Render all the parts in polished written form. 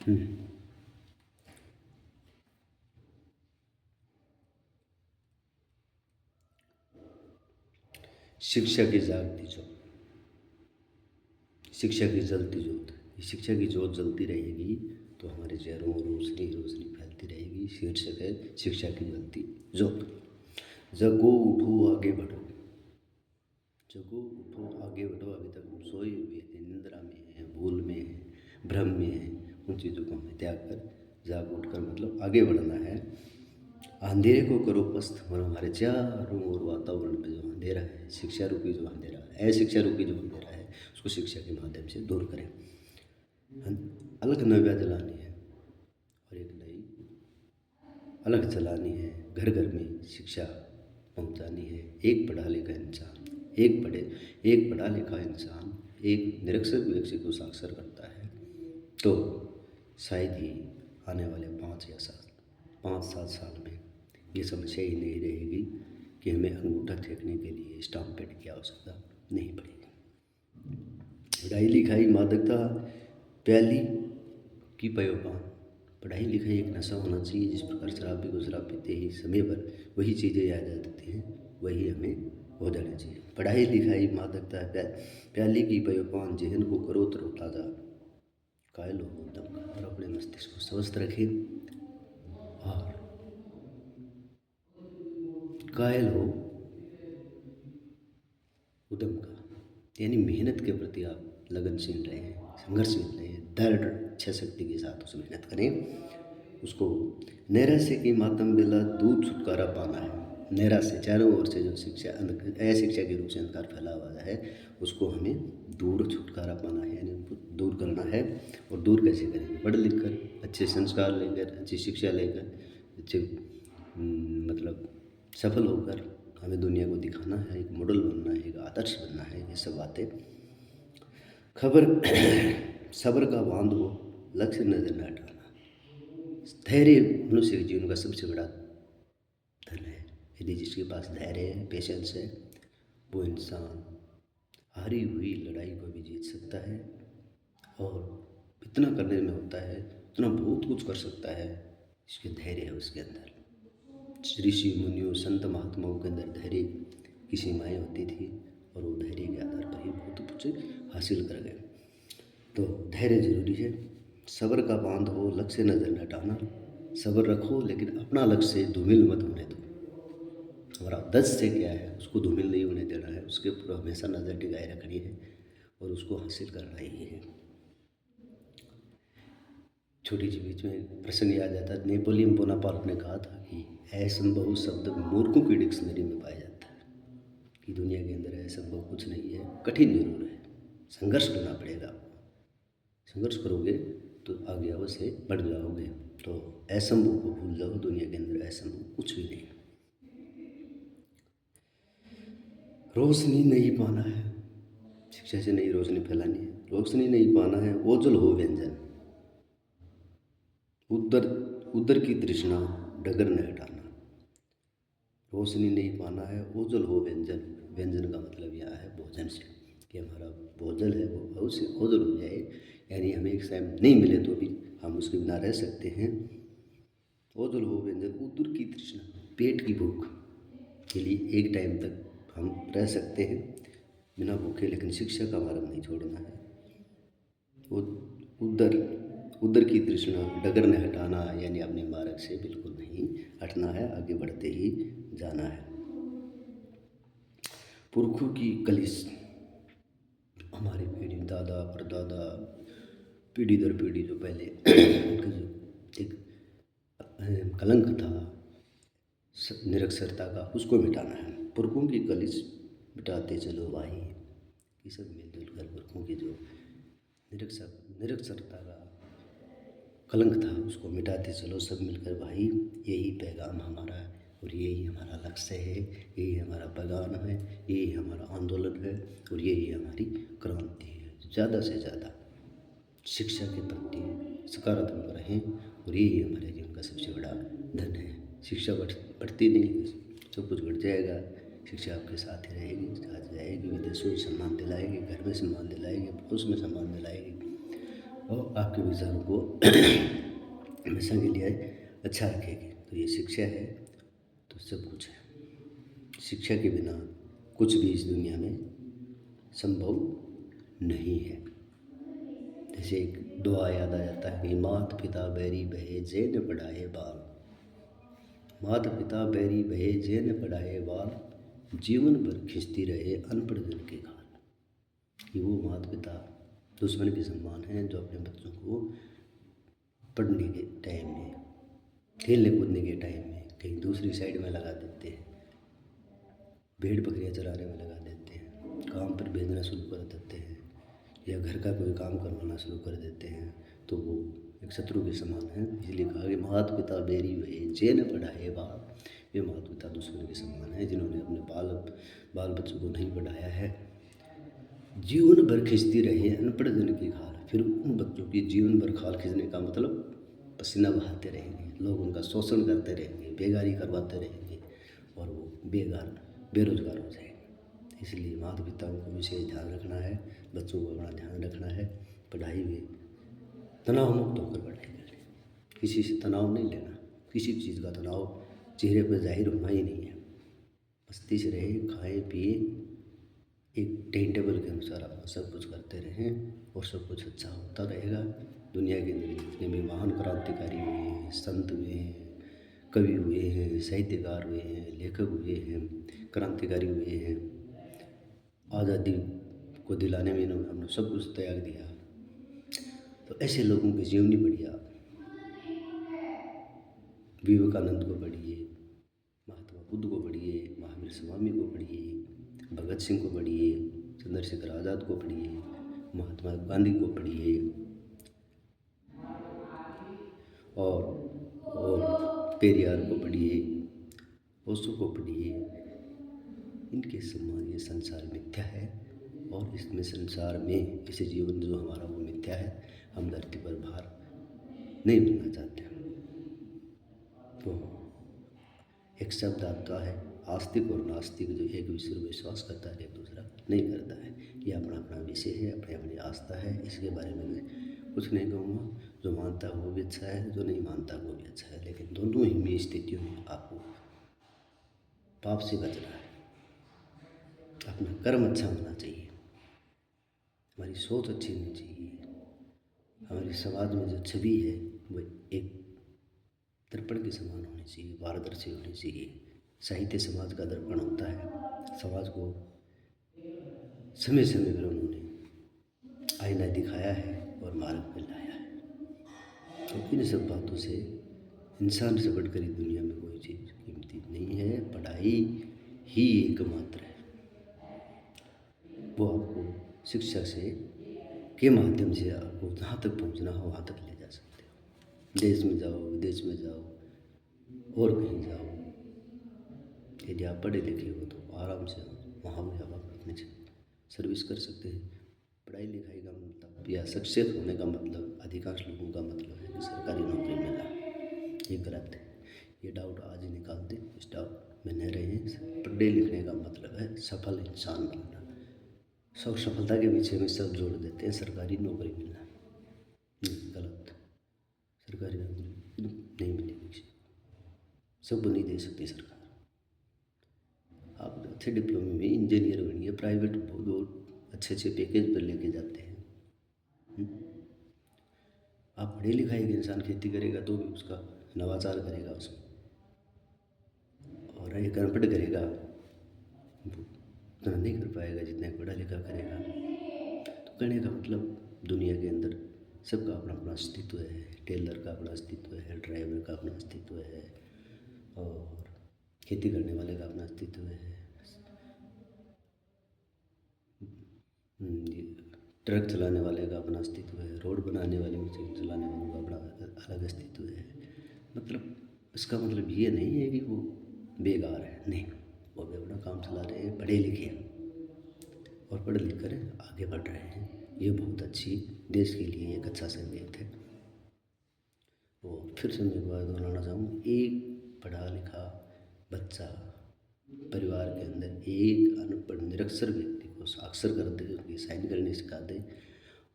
हम्म, शिक्षा की जागती जो शिक्षा की जलती जोत, शिक्षा की जोत जलती रहेगी तो हमारे चेहरों में रोशनी रोशनी फैलती रहेगी। शीर्षक है शिक्षा की जलती जोत। जगो उठो आगे बढ़ो, जगो उठो आगे बढ़ो। अभी तक हम सोए हुए थे, निंद्रा में हैं, भूल में हैं, भ्रम में हैं। उन चीज़ों को हमें त्याग कर जाग उठकर मतलब आगे बढ़ना है। अंधेरे को करो पस्त, और हमारे चारों ओर वातावरण में जो अंधेरा है, शिक्षा रूपी जो अंधेरा है, अशिक्षा रूपी जो अंधेरा है, उसको शिक्षा के माध्यम से दूर करें। अलग नव्या जलानी है और एक नई अलग जलानी है। घर घर में शिक्षा पहुंचानी है। एक पढ़ा लिखा इंसान, एक पढ़ा लिखा इंसान एक निरक्षर व्यक्ति को साक्षर करता है तो शायद ही आने वाले 5 या 7 में ये समस्या ही नहीं रहेगी कि हमें अंगूठा टेकने के लिए स्टाम्प पैड की आवश्यकता नहीं पड़ेगी। पढ़ाई लिखाई मादकता प्याली की पयोपान। पढ़ाई लिखाई एक नशा होना चाहिए। जिस प्रकार शराबी को शराब पीते ही समय पर वही चीज़ें याद आ जाती हैं, वही हमें हो जाना चाहिए। पढ़ाई लिखाई मादकता प्याली की पयोपान, जहन को करो तरोताज़ा, कायल हो दम का, और अपने मस्तिष्क को स्वस्थ रखें और कायल हो उद्यम का, यानी मेहनत के प्रति आप लगनशील रहें, संघर्षशील रहें, दृढ़ इच्छा शक्ति के साथ उस मेहनत करें। उसको नैराश्य की मातम बेला दूर छुटकारा पाना है। नैराश्य, चारों ओर से जो शिक्षा अशिक्षा के रूप से अंधकार फैला हुआ है, उसको हमें दूर छुटकारा पाना है, यानी उनको दूर करना है। और दूर कैसे करेंगे? पढ़ लिख कर, अच्छे संस्कार लेकर, अच्छी शिक्षा लेकर, अच्छे मतलब सफल होकर हमें दुनिया को दिखाना है, एक मॉडल बनना है, एक आदर्श बनना है। ये सब बातें खबर सब्र का बांध हो, लक्ष्य नजर न हटाना। धैर्य मनुष्य के जीवन का सबसे बड़ा धन है। यदि जिसके पास धैर्य है, पेशेंस है, वो इंसान हारी हुई लड़ाई को भी जीत सकता है और इतना करने में होता है, इतना बहुत कुछ कर सकता है। इसके धैर्य है उसके अंदर। ऋषि मुनियों संत महात्माओं के अंदर धैर्य की सीमाएँ होती थी और वो धैर्य के आधार पर ही बहुत कुछ हासिल कर गए। तो धैर्य जरूरी है। सब्र का बांध हो, लक्ष्य नजर न हटाना। सब्र रखो लेकिन अपना लक्ष्य धूमिल मत होने दो। हमारा उद्देश्य क्या है, उसको धूमिल नहीं होने देना है, उसके ऊपर हमेशा नज़र टिकाए रखनी है और उसको हासिल करना ही है। छोटी सी बीच में प्रसंग याद आता है। नेपोलियन बोनापार्ट ने कहा था कि असंभव शब्द मूर्खों की डिक्शनरी में पाया जाता है, कि दुनिया के अंदर असंभव कुछ नहीं है, कठिन जरूर है, संघर्ष करना पड़ेगा। संघर्ष करोगे तो आगे अवश्य बढ़ जाओगे। तो असंभव को भूल जाओ, दुनिया के अंदर असंभव कुछ भी नहीं। रोशनी नहीं पाना है, शिक्षा से नई रोशनी फैलानी है। रोशनी नहीं पाना है, ओझल हो व्यंजन, उधर उधर की तृष्णा डगर न हटाना। रोशनी नहीं पाना है, ओझल हो व्यंजन। व्यंजन का मतलब यहाँ है भोजन से, कि हमारा भोजन है वो अवश्य ओझल हो जाए, यानी हमें एक टाइम नहीं मिले तो भी हम उसके बिना रह सकते हैं। ओझल हो व्यंजन, उदर की तृष्णा, पेट की भूख के लिए एक टाइम तक हम रह सकते हैं बिना भूखे, लेकिन शिक्षा का मार्ग नहीं छोड़ना है। उधर उधर की तृष्णा डगर ने हटाना, यानी अपने मार्ग से बिल्कुल नहीं हटना है, आगे बढ़ते ही जाना है। पुरखों की कलिश, हमारी पीढ़ी दादा परदादा पीढ़ी दर पीढ़ी जो पहले उनका जो एक कलंक था निरक्षरता का, उसको मिटाना है। पुरखों की कलिश मिटाते चलो भाई, ये सब मिलजुल कर पुरखों की जो निरक्षरता का कलंक था उसको मिटाते चलो सब मिलकर भाई। यही पैगाम हमारा है और यही हमारा लक्ष्य है, यही हमारा पैगाम है, यही हमारा आंदोलन है और यही हमारी क्रांति है। ज़्यादा से ज़्यादा शिक्षा के प्रति सकारात्मक रहें और यही हमारे जीवन का सबसे बड़ा धन है। शिक्षा बढ़ती नहीं, सब कुछ बढ़ जाएगा। शिक्षा आपके साथ ही रहेगी, साथ जाएगी, विदेशों में सम्मान दिलाएगी, घर में सम्मान दिलाएगी, पड़ोस में सम्मान दिलाएगी। और आपके विचारों को हमेशा के लिए अच्छा रखेगी। तो ये शिक्षा है तो सब कुछ है। शिक्षा के बिना कुछ भी इस दुनिया में संभव नहीं है। जैसे एक दुआ याद आ जाता है कि मात पिता बैरी बहे जे न पढ़ाए बाल, माता पिता बैरी बहे जे न पढ़ाए बाल, जीवन भर खिंचती रहे अनपढ़ जन के गाल। कि वो माता पिता दुश्मन के समान हैं जो अपने बच्चों को पढ़ने के टाइम में, खेलने कूदने के टाइम में कहीं दूसरी साइड में लगा देते हैं, भेड़ बकरियाँ चराने में लगा देते हैं, काम पर भेजना शुरू कर देते हैं, या घर का कोई काम करवाना शुरू कर देते हैं, तो वो एक शत्रु के समान है। इसलिए कहा कि माता पिता बेरी भये जे न पढ़ाए बाल, ये माता पिता दुश्मन के समान है जिन्होंने अपने बाल बच्चों को नहीं पढ़ाया है। जीवन भर खींचती रहे अनपढ़ जन की खाल, फिर उन बच्चों की जीवन भर खाल खींचने का मतलब पसीना बहाते रहेंगे, लोग उनका शोषण करते रहेंगे, बेगारी करवाते रहेंगे और वो बेरोजगार हो जाएंगे। इसलिए माता पिताओं को विशेष ध्यान रखना है, बच्चों को अपना ध्यान रखना है, पढ़ाई में तनाव मुक्त होकर पढ़ाई करनी, किसी से तनाव नहीं लेना, किसी चीज़ का तनाव चेहरे पर जाहिर होना ही नहीं है। मस्ती से रहे, खाएं पिए, एक टाइम टेबल के अनुसार अपना सब कुछ करते रहें और सब कुछ अच्छा होता रहेगा। दुनिया के अंदर जितने भी महान क्रांतिकारी हुए हैं, संत हुए हैं, कवि हुए हैं, साहित्यकार हुए हैं, लेखक हुए हैं, क्रांतिकारी हुए हैं, आज़ादी को दिलाने में इन्होंने हमने सब कुछ त्याग दिया। तो ऐसे लोगों की जीवनी पढ़िए आप, विवेकानंद को पढ़िए, महात्मा बुद्ध को पढ़िए, महावीर स्वामी को पढ़िए, भगत सिंह को पढ़िए, चंद्रशेखर आज़ाद को पढ़िए, महात्मा गांधी को पढ़िए और पेरियार को पढ़िए, ओशो को पढ़िए। इनके समान ये संसार मिथ्या है और इसमें संसार में इसे जीवन जो हमारा वो मिथ्या है। हम धरती पर भार नहीं बनना चाहते। तो एक शब्द आता है, आस्तिक और नास्तिक जो एक दूसरे में विश्वास करता है एक दूसरा नहीं करता है। ये अपना अपना विषय है, अपनी अपनी आस्था है। इसके बारे में मैं कुछ नहीं कहूँगा। जो मानता है वो भी अच्छा है, जो नहीं मानता वो भी अच्छा है, लेकिन दोनों ही में स्थितियों में आपको पाप से बचना है। अपना कर्म अच्छा होना चाहिए, हमारी सोच अच्छी होनी चाहिए, हमारी समाज में जो छवि है वो एक दर्पण के समान होनी चाहिए, पारदर्शी होनी चाहिए। साहित्य समाज का दर्पण होता है। समाज को समय समय पर उन्होंने आईना दिखाया है और मार्ग पर लाया है। तो इन सब बातों से इंसान से बढ़कर इस दुनिया में कोई चीज़ कीमती नहीं है। पढ़ाई ही एकमात्र है, वो आपको शिक्षा से के माध्यम से आपको जहाँ तक पहुँचना हो वहाँ तक ले जा सकते हो। देश में जाओ, विदेश में जाओ और कहीं जाओ, यदि आप पढ़े लिखे हो तो आराम से वहाँ भी आप अपनी सर्विस कर सकते हैं। पढ़ाई लिखाई का मतलब या सक्सेस होने का मतलब अधिकांश लोगों का मतलब है कि सरकारी नौकरी मिलना, ये गलत है। ये डाउट आज ही निकाल दें, इस डाउट में न रहें। पढ़ने लिखने का मतलब है सफल इंसान बनना। सब सफलता के पीछे में सब जोड़ देते हैं सरकारी नौकरी मिलना, गलत। सरकारी नौकरी नहीं मिलेगी किसी को, सबको नहीं दे सकती सरकार। आप अच्छे डिप्लोमे में इंजीनियर बनिए, प्राइवेट बहुत अच्छे अच्छे पैकेज पर लेके जाते हैं। आप पढ़े लिखा एक इंसान खेती करेगा तो भी उसका नवाचार करेगा उसमें, और एक अनपढ़ करेगा वो उतना नहीं कर पाएगा जितना पढ़ा लिखा करेगा। तो कहने का मतलब दुनिया के अंदर सबका अपना अपना अस्तित्व है। टेलर का अपना अस्तित्व है, ड्राइवर का अपना अस्तित्व है, और खेती करने वाले का अपना अस्तित्व है, ट्रक चलाने वाले का अपना अस्तित्व है, रोड बनाने वाले मशीन चलाने वालों का अपना अलग अस्तित्व है। मतलब इसका मतलब ये नहीं है कि वो बेकार है, नहीं, वो भी अपना काम चला रहे हैं, पढ़े लिखे और पढ़ लिख कर आगे बढ़ रहे हैं। ये बहुत अच्छी, देश के लिए एक अच्छा संकेत है। और फिर से मैं एक बात दोहराना चाहूँ, एक पढ़ा लिखा बच्चा परिवार के अंदर एक अनपढ़ निरक्षर व्यक्ति को साक्षर कर दे, उनकी साइन करने सिखा दे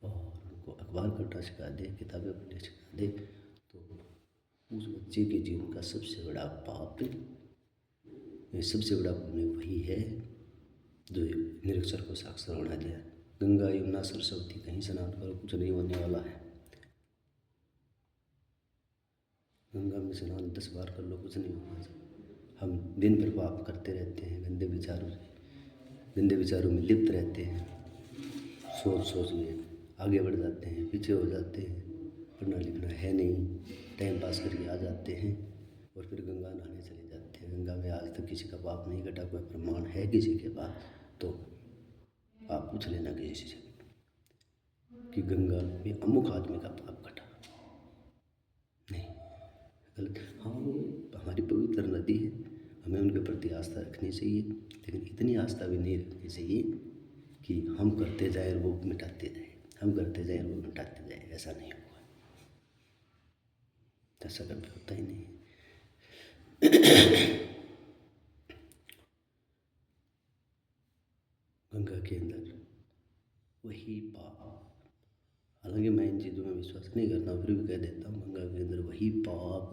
और को अखबार पढ़ना सिखा दे, किताबें पढ़ना सिखा दे, तो उस बच्चे के जीवन का सबसे बड़ा पाप, सबसे बड़ा पुण्य वही है जो निरक्षर को साक्षर होना दिया। गंगा यमुना सरस्वती कहीं स्नान करो, कुछ नहीं होने वाला है। गंगा में स्नान 10 बार कर लो, कुछ नहीं होगा। हम दिन भर पाप करते रहते हैं, गंदे विचारों में लिप्त रहते हैं, सोच में आगे बढ़ जाते हैं, पीछे हो जाते हैं, पढ़ना लिखना है नहीं, टाइम पास करके आ जाते हैं और फिर गंगा नहाने चले जाते हैं। गंगा में आज तक किसी का पाप नहीं कटा, कोई प्रमाण है किसी के पास तो आप पूछ लेना किसी से कि गंगा में अमुक आदमी का पाप कटा। नहीं, गलत। हाँ, वो हमारी पवित्र नदी है, हमें उनके प्रति आस्था रखनी चाहिए, लेकिन इतनी आस्था भी नहीं रखनी चाहिए कि हम करते जाए और वो मिटाते जाए, हम करते जाए और वो मिटाते जाए। ऐसा नहीं होगा, ऐसा कभी होता ही नहीं। गंगा के अंदर वही पाप, हालांकि मैं इन चीज़ों में विश्वास नहीं करता हूँ, फिर भी कह देता हूँ, गंगा के अंदर वही पाप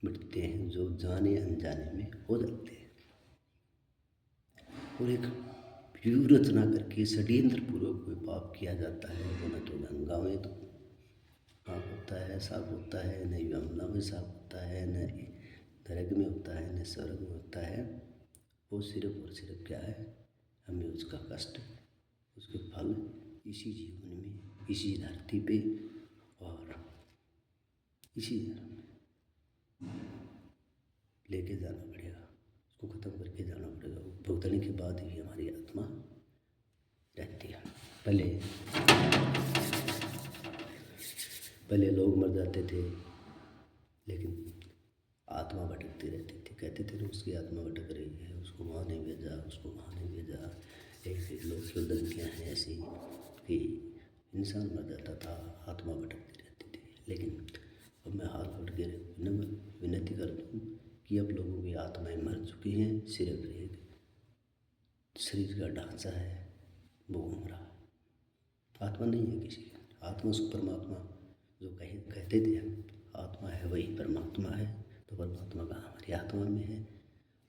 मिटते हैं जो जाने अनजाने में हो जाते हैं। और एक व्यूह करके षड्यंत्र पूर्वक कोई पाप किया जाता है, वो न तो गंगा में तो पाप होता है, साफ होता है, न यमुना में साफ होता है, न नरक में होता है, न स्वर्ग में होता है। वो सिर्फ और सिर्फ क्या है, हमें उसका कष्ट, उसके फल इसी जीवन में, इसी धरती पे और इसी जन्म में लेके जाना पड़ेगा, उसको ख़त्म करके जाना पड़ेगा। भुगतने के बाद ही हमारी आत्मा रहती है। पहले लोग मर जाते थे, लेकिन आत्मा भटकती रहती थी। कहते थे ना, उसकी आत्मा भटक रही है, उसको वहाँ नहीं भेजा, उसको वहाँ नहीं भेजा। एक लोग की उदंतियाँ हैं ऐसी कि इंसान मर जाता था, आत्मा भटकती रहती थी। लेकिन अब मैं हाथ जोड़ के विनती करता हूँ कि अब लोगों की आत्माएं मर चुकी हैं, सिर्फ एक शरीर का ढांचा है वो घूम रहा है। आत्मा नहीं है किसी की। आत्मा सो परमात्मा जो कहते थे हम, आत्मा है वही परमात्मा है। तो परमात्मा का हमारी आत्मा में है।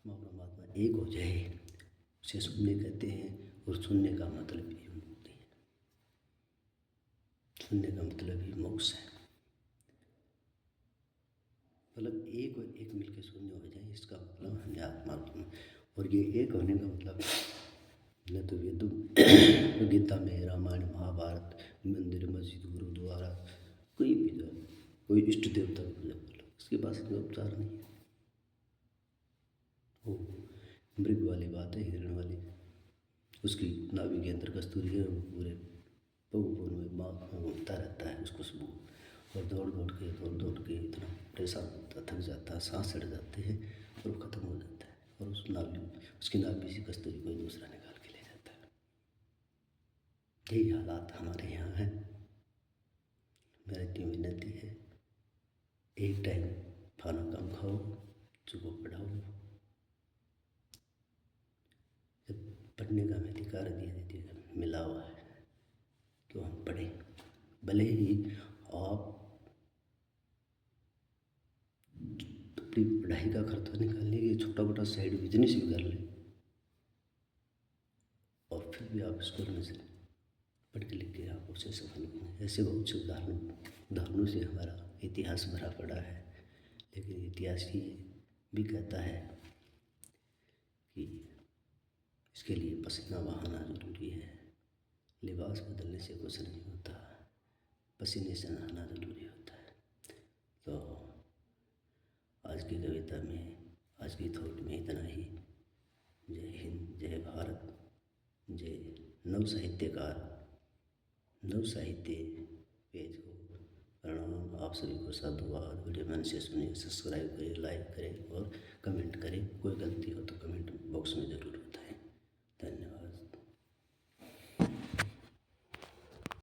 हम परमात्मा एक हो जाए, उसे सुनने कहते हैं। और सुनने का मतलब ही मुक्ति है, सुनने का मतलब ही मोक्ष है। मतलब एक और एक मिलकर शून्य हो जाए, इसका मतलब हमें आत्मा। और ये एक होने का मतलब न तो वेदों तो गीता में, रामायण महाभारत, मंदिर मस्जिद गुरुद्वारा कोई भी जाओ, कोई इष्ट देवता की पूजा कर लो, उसके पास कोई उपचार नहीं है। वो मृग वाली बात है, हिरण वाली। उसकी नाभि के अंदर कस्तूरी है, वो पूरे पगुपों में बात घूमता रहता है, उसको खुशबू। और दौड़ दौड़ के इतना परेशान होता, थक जाता है, सांस चढ़ जाते हैं और वो ख़त्म हो जाता है। और उसकी नाभि से कस्तूरी कोई दूसरा निकाल के ले जाता है। यही हालात हमारे यहाँ हैं। मेरा इतनी विनती है, एक टाइम खाना कम खाओ, सुबह पढ़ाओ। जब पढ़ने का हमें अधिकार मिला हुआ है तो हम पढ़ें। भले ही आप अपनी पढ़ाई का खर्चा निकालने के लिए छोटा मोटा साइड बिजनेस भी कर लें, और फिर भी आप स्कूल में से पढ़ के लिख के आप उसे सफल बने। ऐसे बहुत से उदाहरणों से हमारा इतिहास भरा पड़ा है। लेकिन इतिहास ही भी कहता है कि इसके लिए पसीना बहाना ज़रूरी है। लिबास बदलने से कुछ नहीं होता, पसीने से नहाना ज़रूरी होता है। तो आज की कविता में, आज की थॉट में इतना ही। जय हिंद, जय भारत, जय नव साहित्यकार, नव साहित्य पेज को प्रणाम। आप सभी को साधुवाद। वीडियो मन से सुनिए, सब्सक्राइब करें, लाइक करें और कमेंट करें। कोई गलती हो तो कमेंट बॉक्स में ज़रूर